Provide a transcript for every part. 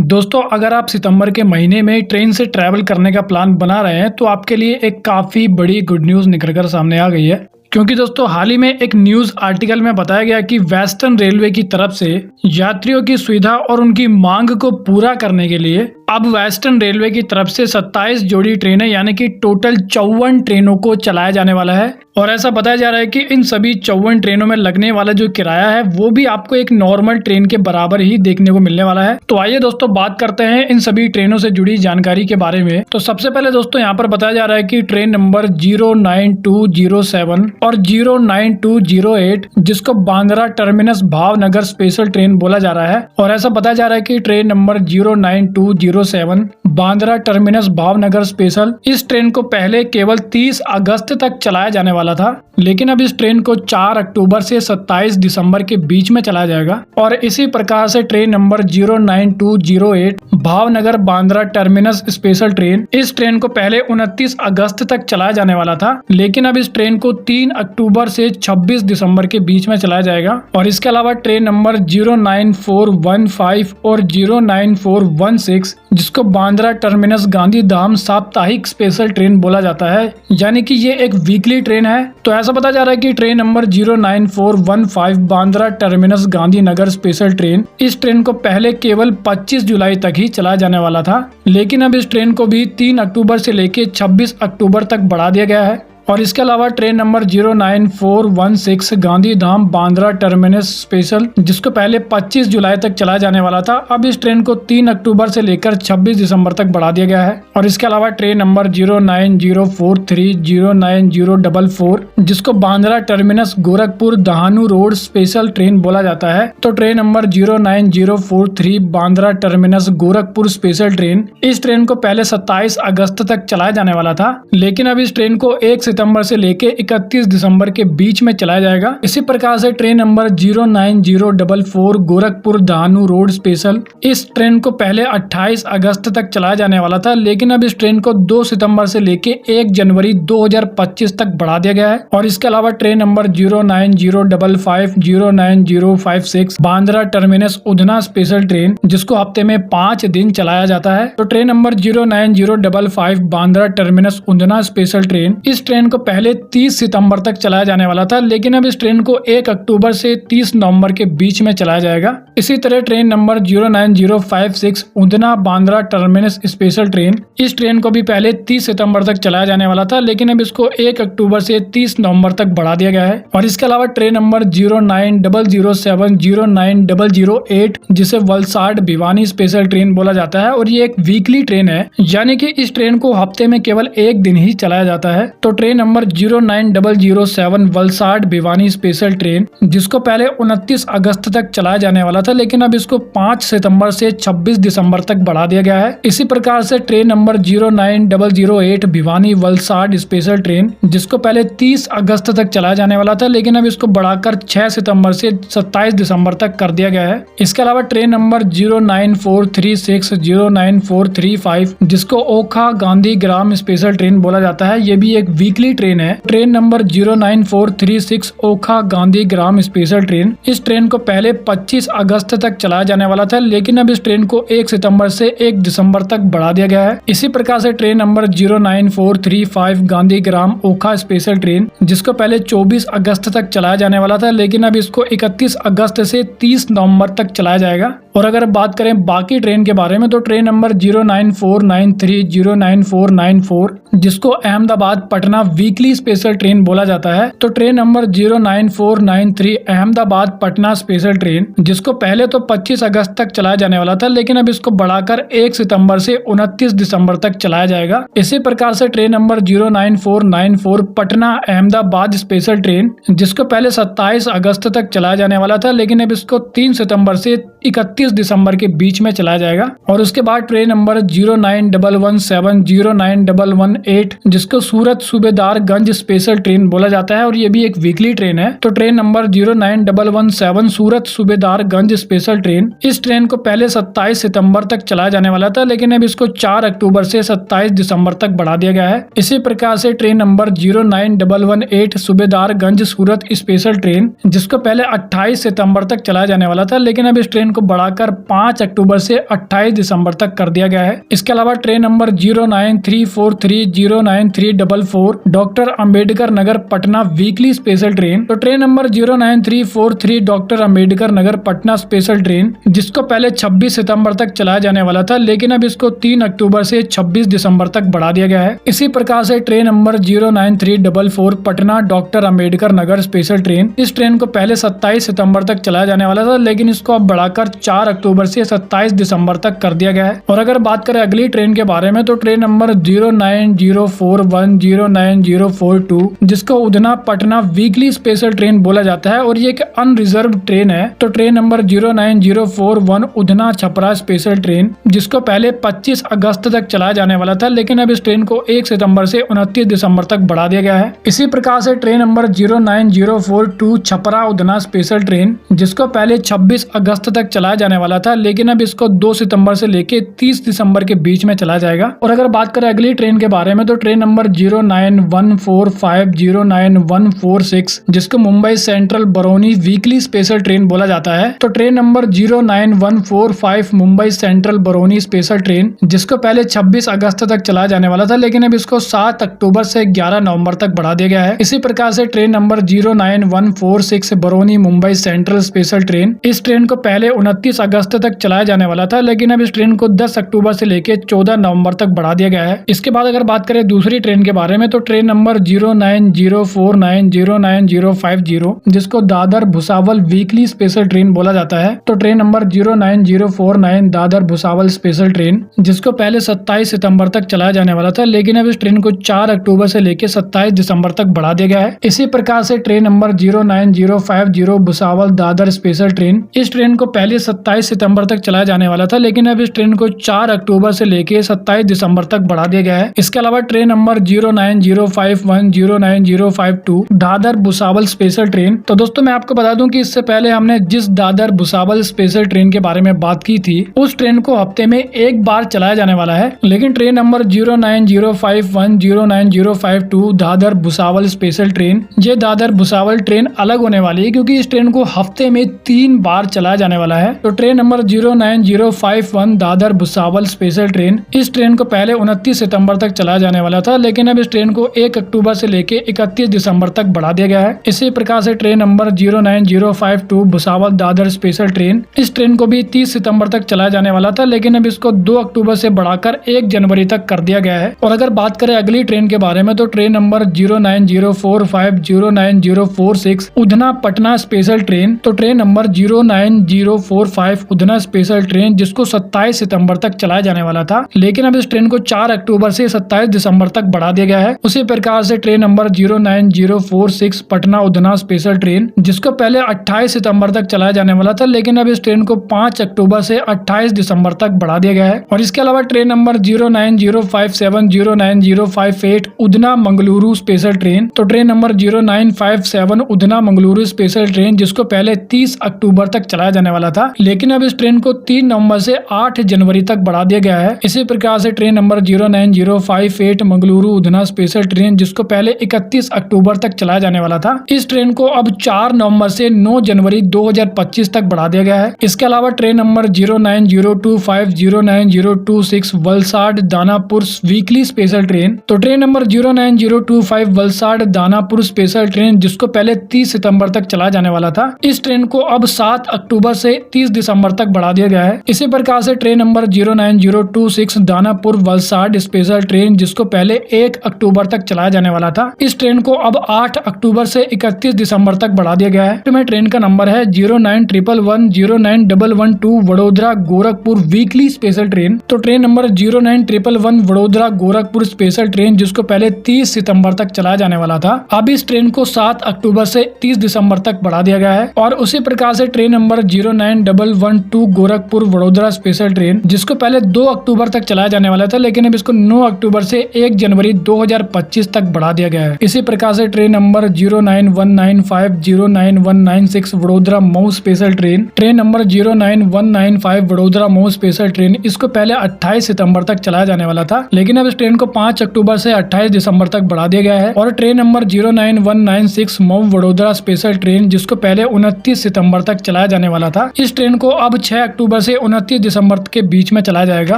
दोस्तों अगर आप सितंबर के महीने में ट्रेन से ट्रैवल करने का प्लान बना रहे हैं तो आपके लिए एक काफ़ी बड़ी गुड न्यूज़ निकल कर सामने आ गई है। क्योंकि दोस्तों हाल ही में एक न्यूज़ आर्टिकल में बताया गया कि वेस्टर्न रेलवे की तरफ से यात्रियों की सुविधा और उनकी मांग को पूरा करने के लिए अब वेस्टर्न रेलवे की तरफ से 27 जोड़ी ट्रेनें यानी कि टोटल 54 ट्रेनों को चलाया जाने वाला है। और ऐसा बताया जा रहा है कि इन सभी 54 ट्रेनों में लगने वाला जो किराया है वो भी आपको एक नॉर्मल ट्रेन के बराबर ही देखने को मिलने वाला है। तो आइए दोस्तों बात करते हैं इन सभी ट्रेनों से जुड़ी जानकारी के बारे में। तो सबसे पहले दोस्तों यहाँ पर बताया जा रहा है कि ट्रेन नंबर 09207 और 09208 जिसको Bandra terminus Bhavnagar special train बोला जा रहा है। और ऐसा बताया जा रहा है कि train number 09207 Bandra terminus Bhavnagar special, इस ट्रेन को पहले केवल 30 अगस्त तक चलाया जाने वाला था, लेकिन अब इस ट्रेन को 4 अक्टूबर से 27 दिसंबर के बीच में चलाया जाएगा। और इसी प्रकार से train number 09208 Bhavnagar Bandra terminus special train, इस ट्रेन को पहले 29 अगस्त तक चलाया जाने वाला था, लेकिन अब इस ट्रेन को 3 अक्टूबर से 26 दिसंबर के बीच में चलाया जाएगा। और इसके अलावा ट्रेन नंबर 09415 और 09416 जिसको बांद्रा टर्मिनस गांधीधाम साप्ताहिक स्पेशल ट्रेन बोला जाता है, यानी कि ये एक वीकली ट्रेन है। तो ऐसा बताया जा रहा है कि train number 09415 Bandra terminus Gandhinagar special train, इस ट्रेन को पहले केवल 25 जुलाई तक ही चलाया जाने वाला था, लेकिन अब इस ट्रेन को भी 3 अक्टूबर से लेकर 26 अक्टूबर तक बढ़ा दिया गया है। और इसके अलावा train number 09416 Gandhidham Bandra terminus special जिसको पहले 25 जुलाई तक चलाया जाने वाला था, अब इस ट्रेन को 3 अक्टूबर से लेकर 26 दिसंबर तक बढ़ा दिया गया है। और इसके अलावा ट्रेन नंबर 09043 09044 जिसको Bandra terminus Gorakhpur Dahanu road special train बोला जाता है, तो train number 09043 Bandra terminus Gorakhpur special train, इस ट्रेन को पहले 27 अगस्त तक चलाया जाने वाला था, लेकिन अब इस ट्रेन को 1 सितंबर से लेके 31 दिसंबर के बीच में चलाया जाएगा। इसी प्रकार से train number 09044 Gorakhpur Dahanu road special, इस ट्रेन को पहले 28 अगस्त तक चलाया जाने वाला था, लेकिन अब इस ट्रेन को 2 सितंबर से लेके 1 जनवरी 2025 तक बढ़ा दिया गया है। और इसके अलावा train number 09055 09056 Bandra terminus Udhna special train जिसको हफ्ते में 5 दिन चलाया जाता है, तो train number 09055 Bandra terminus Udhna special train, इस ट्रेन को पहले 30 सितंबर तक चलाया जाने वाला था, लेकिन अब इस ट्रेन को 1 अक्टूबर से 30 नवंबर के बीच में चलाया जाएगा। इसी तरह train number 09056 Udhna Bandra terminus special train, इस ट्रेन को भी पहले 30 सितंबर तक चलाया जाने वाला था, लेकिन अब इसको 1 अक्टूबर से 30 नवंबर तक बढ़ा दिया गया है। और इसके अलावा ट्रेन नंबर 09007 09008 जिसे वलसाड भिवानी स्पेशल ट्रेन बोला जाता है, और ये एक वीकली ट्रेन है, यानी कि इस ट्रेन को हफ्ते में केवल 1 दिन ही चलाया जाता है। तो train number 09007 Valsad Bhiwani special train जिसको पहले 29 अगस्त तक चलाया जाने वाला था, लेकिन अब इसको 5 सितंबर से 26 दिसंबर तक बढ़ा दिया गया है। इसी प्रकार से train number 09008 Bhiwani Valsad special train जिसको पहले 30 अगस्त तक चलाया जाने वाला था, लेकिन अब इसको बढ़ाकर 6 सितंबर से 27 दिसंबर तक कर दिया गया है। इसके अलावा ट्रेन नंबर 09436 09435 जिसको ओखा गांधी ग्राम स्पेशल ट्रेन बोला जाता है, ये भी एक वीकली ट्रेन है। ट्रेन नंबर 09436 ओखा गांधी ग्राम स्पेशल ट्रेन, इस ट्रेन को पहले 25 अगस्त तक चलाया जाने वाला था, लेकिन अब इस ट्रेन को 1 सितंबर से 1 दिसंबर तक बढ़ा दिया गया है। इसी प्रकार से ट्रेन नंबर 09435 गांधी ग्राम ओखा स्पेशल ट्रेन जिसको पहले 24 अगस्त तक चलाया जाने वाला था, लेकिन अब इसको 31 अगस्त से 30 नवंबर तक चलाया जाएगा। और अगर बात करें बाकी ट्रेन के बारे में, तो ट्रेन नंबर 09493 09494 जिसको Ahmedabad Patna weekly special train बोला जाता है, तो train number 09493 Ahmedabad Patna special train जिसको पहले तो 25 अगस्त तक चलाया जाने वाला था, लेकिन अब इसको बढ़ाकर 1 सितंबर से 29 दिसंबर तक चलाया जाएगा। इसी प्रकार से train number 09494 Patna Ahmedabad special train जिसको पहले 27 अगस्त तक चलाया जाने वाला था, लेकिन अब इसको 3 सितंबर से 31 दिसंबर के बीच में चलाया जाएगा। और उसके बाद ट्रेन नंबर 09117 09118 जिसको सूरत सूबेदारगंज स्पेशल ट्रेन बोला जाता है, और ये भी एक वीकली ट्रेन है। तो ट्रेन नंबर 09117 सूरत सूबेदारगंज स्पेशल ट्रेन, इस ट्रेन को पहले 27 सितंबर तक चलाया जाने वाला था, लेकिन अब इसको 4 अक्टूबर से 27 दिसंबर तक बढ़ा दिया गया है। इसी प्रकार से ट्रेन नंबर 09118 सूबेदारगंज सूरत स्पेशल ट्रेन जिसको पहले 28 सितंबर तक चलाया जाने वाला था, लेकिन अब इस ट्रेन ट्रेन को बढ़ाकर 5 अक्टूबर से 28 दिसंबर तक कर दिया गया है। इसके अलावा train number 09343 doctor Ambedkar Nagar Patna weekly special train. तो train number 09343 doctor Ambedkar Nagar Patna special train, जिसको पहले 26 सितंबर तक चलाया जाने वाला था, लेकिन अब इसको 3 अक्टूबर से 26 दिसंबर तक बढ़ा दिया गया है। इसी प्रकार से train number 09344 Patna doctor Ambedkar Nagar special train, इस ट्रेन को पहले 27 सितंबर तक चलाया जाने वाला था, लेकिन इसको अब बढ़ाकर 4 अक्टूबर से 27 दिसंबर तक कर दिया गया है। और अगर बात करें अगली ट्रेन के बारे में, तो ट्रेन नंबर 09041 जिसको Udhna Patna weekly special train बोला जाता है और ये एक अनरिजर्व ट्रेन है। तो train number 09041 Udhna Chhapra special train, जिसको पहले 25 अगस्त तक चलाया जाने वाला था, लेकिन अब इस ट्रेन को 1 सितंबर से 29 दिसंबर तक बढ़ा दिया गया है। इसी प्रकार से train number 09042 Chhapra Udhna special train, जिसको पहले 26 अगस्त तक चलाया जाने वाला था, लेकिन अब इसको 2 सितंबर से लेके 30 दिसंबर के बीच में चलाया जाएगा। और अगर बात करें अगली ट्रेन के बारे में, तो ट्रेन नंबर 09145 जिसको Mumbai central Barauni weekly special train बोला जाता है। तो train number 09145 Mumbai central Barauni special train, जिसको पहले 26 अगस्त तक चलाया जाने वाला था, लेकिन अब इसको 7 अक्टूबर से 11 नवंबर तक बढ़ा दिया गया है। इसी प्रकार से train number 09146 Barauni Mumbai central special train, इस ट्रेन को पहले 29 अगस्त तक चलाया जाने वाला था, लेकिन अब इस ट्रेन को 10 अक्टूबर से लेकर 14 नवंबर तक बढ़ा दिया गया है। इसके बाद अगर बात करें दूसरी ट्रेन के बारे में, तो ट्रेन नंबर 09049 जिसको Dadar Bhusawal weekly special train बोला जाता है। तो train number 09049 Dadar Bhusawal special train, जिसको पहले 27 सितंबर तक चलाया जाने वाला था, लेकिन अब इस ट्रेन को 4 अक्टूबर से लेकर 27 दिसंबर तक बढ़ा दिया गया है। इसी प्रकार से train number 09050 Bhusawal Dadar special train, इस ट्रेन को पहले 27 सितंबर तक चलाया जाने वाला था, लेकिन अब इस ट्रेन को 4 अक्टूबर से लेकर 27 दिसंबर तक बढ़ा दिया गया है। इसके अलावा train number 09052 Dadar Bhusawal special train. तो दोस्तों मैं आपको बता दूं कि इससे पहले हमने जिस दादर भुसावल स्पेशल ट्रेन के बारे में बात की थी, उस ट्रेन को हफ्ते में एक बार चलाया जाने वाला है, लेकिन train number 09052 Dadar Bhusawal special train, ये दादर भुसावल ट्रेन अलग होने वाली है, क्योंकि इस ट्रेन को हफ्ते में 3 बार चलाया जाने वाला है। तो train number 09051 Dadar Bhusawal special train, इस ट्रेन को पहले 29 सितंबर तक चलाया जाने वाला था, लेकिन अब इस ट्रेन को 1 अक्टूबर से लेके 31 दिसंबर तक बढ़ा दिया गया है। इसी प्रकार से train number 09052 Bhusawal Dadar special train, इस ट्रेन को भी 30 सितंबर तक चलाया जाने वाला था, लेकिन अब इसको 2 अक्टूबर से बढ़ाकर 1 जनवरी तक कर दिया गया है। और अगर बात करें अगली ट्रेन के बारे में, तो train number 09045 Udhna Patna special train. तो train number 09045 Udhna special train, जिसको 27 सितंबर तक चलाया जाने वाला था, लेकिन अब इस ट्रेन को 4 अक्टूबर से 27 दिसंबर तक बढ़ा दिया गया है। उसी प्रकार से train number 09046 Patna Udhna special train, जिसको पहले 28 सितंबर तक चलाया जाने वाला था, लेकिन अब इस ट्रेन को 5 अक्टूबर से 28 दिसंबर तक बढ़ा दिया गया है। और इसके अलावा train number 09057 09058 Udhna Mangaluru special train. तो train number 0957 Udhna Mangaluru special train, जिसको पहले 30 अक्टूबर तक चलाया जाने वाला था, लेकिन अब इस ट्रेन को 3 नवंबर से 8 जनवरी तक बढ़ा दिया गया है। इसी प्रकार से train number 09058 Mangaluru Udhna special train, जिसको पहले 31 अक्टूबर तक चलाया जाने वाला था, इस ट्रेन को अब 4 नवंबर से 9 जनवरी 2025 तक बढ़ा दिया गया है। इसके अलावा train number 09025 09026 Valsad Danapur weekly special train. तो train number 09025 Valsad Danapur special train, जिसको पहले 30 सितंबर तक चलाया जाने वाला था, इस ट्रेन को अब 7 अक्टूबर से 30 दिसंबर तक बढ़ा दिया गया है। इसी प्रकार से train number 09026 Danapur Valsad special train, जिसको पहले 1 अक्टूबर तक चलाया जाने वाला था, इस ट्रेन को अब 8 अक्टूबर से 31 दिसंबर तक बढ़ा दिया गया है। तो ट्रेन का नंबर है 09111 09112 Vadodara Gorakhpur weekly special train. तो train number 09111 Vadodara Gorakhpur special train, जिसको पहले 30 सितंबर तक चलाया जाने वाला था, अब इस ट्रेन को 7 अक्टूबर से 30 दिसंबर तक बढ़ा दिया गया है। और उसी प्रकार से train number 09112 Gorakhpur Vadodara special train, जिसको पहले 2 अक्टूबर तक चलाया जाने वाला था, लेकिन अब इसको 9 अक्टूबर से 1 जनवरी 2025 तक बढ़ा दिया गया है। इसी प्रकार से train number 09195 09196 Vadodara Mau special train, train number 09195 Vadodara Mau special train, इसको पहले 28 सितंबर तक चलाया जाने वाला था, लेकिन अब इस ट्रेन को 5 अक्टूबर से 28 दिसंबर तक बढ़ा दिया गया है। और train number 09196 Mau Vadodara special train, जिसको पहले 29 सितंबर तक चलाया जाने वाला था, इस ट्रेन को अब 6 अक्टूबर से 29 दिसंबर के बीच में चलाया जाएगा।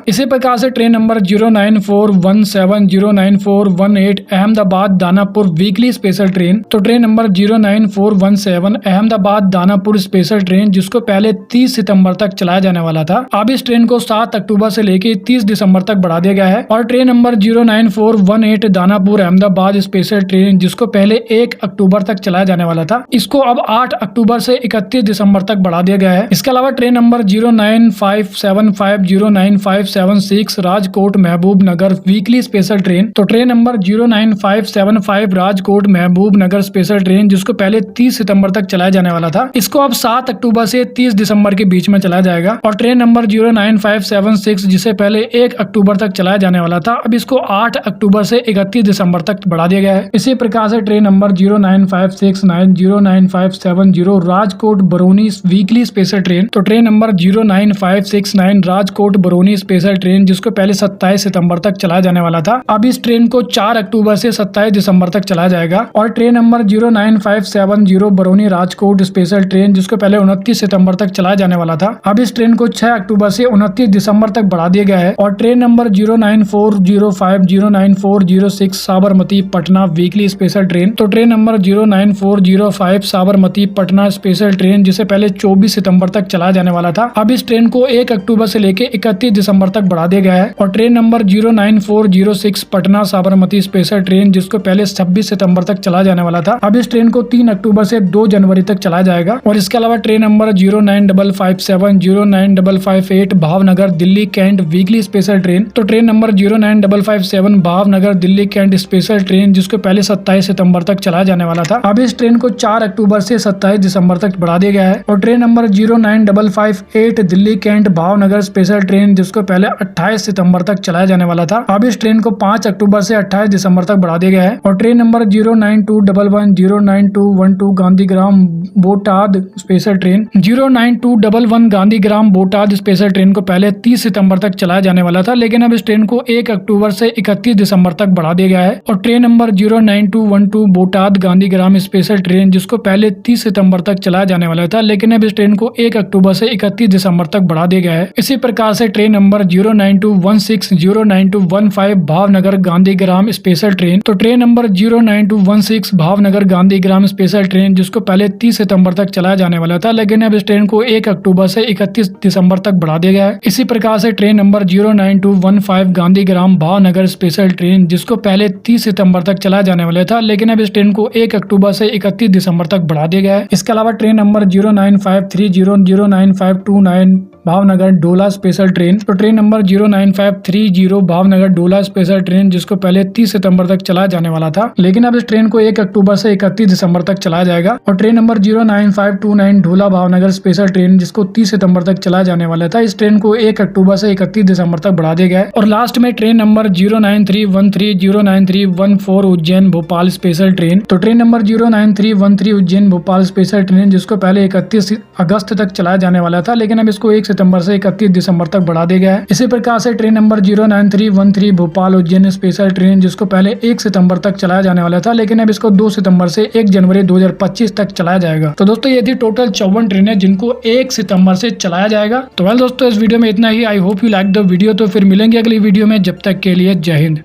इसी प्रकार से train number 09417 09418 Ahmedabad Danapur weekly special train. तो train number 09417 Ahmedabad Danapur special train जिसको पहले 30 सितंबर तक चलाया जाने वाला था, अब इस ट्रेन को 7 अक्टूबर से लेकर 30 दिसंबर तक बढ़ा दिया गया है। और train number 09418 Danapur Ahmedabad special train जिसको पहले 1 अक्टूबर तक चलाया जाने वाला था, इसको अब 8 अक्टूबर से 31 दिसंबर तक बढ़ा दिया गया है। इसके अलावा ट्रेन नंबर 09575 09576 राजकोट महबूब नगर वीकली स्पेशल ट्रेन। तो ट्रेन नंबर 09575 राजकोट महबूब नगर स्पेशल ट्रेन जिसको पहले 30 सितंबर तक चलाया जाने वाला था, इसको अब 7 अक्टूबर से 30 दिसंबर के बीच में चलाया जाएगा। और ट्रेन नंबर 09576 जिसे पहले 1 अक्टूबर तक चलाया जाने वाला था, अब इसको 8 अक्टूबर से 31 दिसंबर तक बढ़ा दिया गया है। इसी प्रकार से train number 09569 09570 Rajkot Barauni weekly special train. तो train number 09569 Rajkot Barauni special train जिसको पहले 27 सितंबर तक चलाया जाने वाला था, अब इस ट्रेन को 4 अक्टूबर से 27 दिसंबर तक चलाया जाएगा। और train number 09570 Barauni Rajkot special train जिसको पहले 29 सितंबर तक चलाया जाने वाला था, अब इस ट्रेन को 6 अक्टूबर से 29 दिसंबर तक बढ़ा दिया गया है। और train number 09405 09406 Sabarmati Patna weekly special train. तो train number 09405 Sabarmati Patna special train जिसे पहले 24 सितंबर तक चलाया जाने वाला था, अब इस ट्रेन को 1 अक्टूबर से लेकर 31 दिसंबर तक बढ़ा दिया गया है। और train number 09406 Patna Sabarmati special train जिसको पहले 26 सितंबर तक चलाया जाने वाला था, अब इस ट्रेन को 3 अक्टूबर से 2 जनवरी तक चलाया जाएगा। और इसके अलावा train number 09557 09558 Bhavnagar Delhi cantt weekly special train. तो train number 09557 Bhavnagar Delhi cantt special train जिसको पहले 27 सितंबर तक चलाया जाने वाला था, अब इस ट्रेन को 4 अक्टूबर से 27 दिसंबर तक बढ़ा दिया गया है। और train number 09558 Delhi cantt Bhavnagar special train जिसको पहले 28 सितंबर तक चलाया जाने वाला था, अब इस ट्रेन को 5 अक्टूबर से 28 दिसंबर तक बढ़ा दिया गया है। और train number 09211 09212 Gandhigram Botad special train 09211 Gandhigram Botad special train को पहले 30 सितंबर तक चलाया जाने वाला था, लेकिन अब इस ट्रेन को 1 अक्टूबर से 31 दिसंबर तक बढ़ा दिया गया है। और train number 09212 Botad Gandhigram special train जिसको पहले 30 सितंबर तक चलाया जाने वाला था, लेकिन अब इस ट्रेन को 1 अक्टूबर से 31 दिसंबर तक बढ़ा दिया गया है। इसी प्रकार से train number 09216 09215 Bhavnagar Gandhigram special train. तो train number 09216 Bhavnagar Gandhigram special train जिसको पहले 30 सितंबर तक चलाया जाने वाला था, लेकिन अब इस ट्रेन को 1 अक्टूबर से 31 दिसंबर तक बढ़ा दिया गया है। इसी प्रकार से train number 09215 Gandhigram Bhavnagar special train जिसको पहले 30 सितंबर तक चलाया जाने वाला था, लेकिन अब इस ट्रेन को 1 अक्टूबर से 31 दिसंबर तक बढ़ा दिया गया है। इसके अलावा ट्रेन नंबर 09530 09529 भावनगर डोला स्पेशल ट्रेन। तो ट्रेन नंबर 09530 भावनगर डोला स्पेशल ट्रेन जिसको पहले 30 सितंबर तक चलाया जाने वाला था, लेकिन अब इस ट्रेन को 1 अक्टूबर से 31 दिसंबर तक चलाया जाएगा। और ट्रेन नंबर 09529 ढोला भावनगर स्पेशल ट्रेन जिसको 30 सितंबर तक चलाया जाने वाला था, इस ट्रेन को 1 अक्टूबर से 31 दिसंबर तक बढ़ा दिया गया है। और लास्ट में train number 09313 09314 Ujjain Bhopal special train. तो train number 09313 Ujjain Bhopal special train जिसको पहले 31 अगस्त तक चलाया जाने वाला था, लेकिन अब इसको 1 सितंबर से 31 दिसंबर तक बढ़ा दिया गया है। इसी प्रकार से train number 09313 Bhopal Ujjain special train जिसको पहले 1 सितंबर तक चलाया जाने वाला था, लेकिन अब इसको 2 सितंबर से 1 जनवरी 2025 तक चलाया जाएगा। तो दोस्तों ये थी टोटल 54 ट्रेनें जिनको 1 सितंबर से चलाया जाएगा। तो वेल दोस्तों इस वीडियो में इतना ही। I hope you like the video. तो फिर मिलेंगे अगली वीडियो में, जब तक के लिए जय हिंद।